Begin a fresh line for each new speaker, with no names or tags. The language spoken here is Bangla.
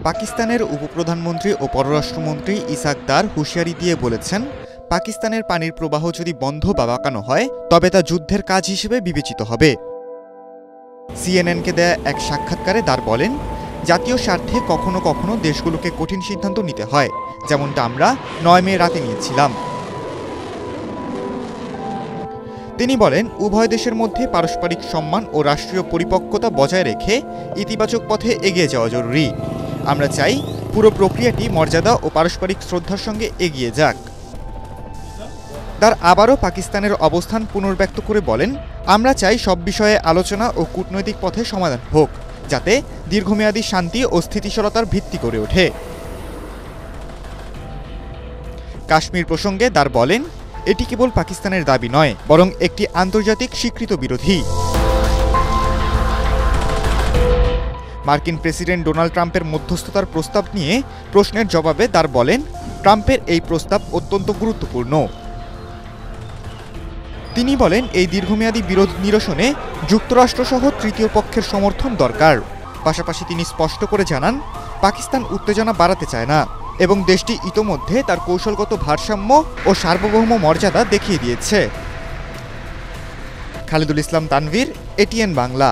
পাকিস্তানের উপপ্রধানমন্ত্রী ও পররাষ্ট্রমন্ত্রী ইসাক দার হুঁশিয়ারি দিয়ে বলেছেন, পাকিস্তানের পানির প্রবাহ যদি বন্ধ বা বাঁকানো হয় তবে তা যুদ্ধের কাজ হিসেবে বিবেচিত হবে। সিএনএনকে দেয়া এক সাক্ষাৎকারে দার বলেন, জাতীয় স্বার্থে কখনো কখনো দেশগুলোকে কঠিন সিদ্ধান্ত নিতে হয়, যেমনটা আমরা ৯ মে রাতে নিয়েছিলাম। তিনি বলেন, উভয় দেশের মধ্যে পারস্পরিক সম্মান ও রাষ্ট্রীয় পরিপক্কতা বজায় রেখে ইতিবাচক পথে এগিয়ে যাওয়া জরুরি। আমরা চাই পুরো প্রক্রিয়াটি মর্যাদা ও পারস্পরিক শ্রদ্ধার সঙ্গে এগিয়ে যাক। তার আবারও পাকিস্তানের অবস্থান পুনর্ব্যক্ত করে বলেন, আমরা চাই সব বিষয়ে আলোচনা ও কূটনৈতিক পথে সমাধান হোক, যাতে দীর্ঘমেয়াদী শান্তি ও স্থিতিশীলতার ভিত্তি গড়ে ওঠে। কাশ্মীর প্রসঙ্গে দার বলেন, এটি কেবল পাকিস্তানের দাবি নয়, বরং একটি আন্তর্জাতিক স্বীকৃত বিরোধী। মার্কিন প্রেসিডেন্ট ডোনাল্ড ট্রাম্পের মধ্যস্থতার প্রস্তাব নিয়ে প্রশ্নের জবাবে দার বলেন, ট্রাম্পের এই প্রস্তাব অত্যন্ত গুরুত্বপূর্ণ। তিনি বলেন, এই দীর্ঘমেয়াদী বিরোধ নিরসনে যুক্তরাষ্ট্রসহ তৃতীয় পক্ষের সমর্থন দরকার। পাশাপাশি তিনি স্পষ্ট করে জানান, পাকিস্তান উত্তেজনা বাড়াতে চায় না এবং দেশটি ইতোমধ্যে তার কৌশলগত ভারসাম্য ও সার্বভৌম মর্যাদা দেখিয়ে দিয়েছে। খালিদুল ইসলাম তানভীর, এটিএন বাংলা।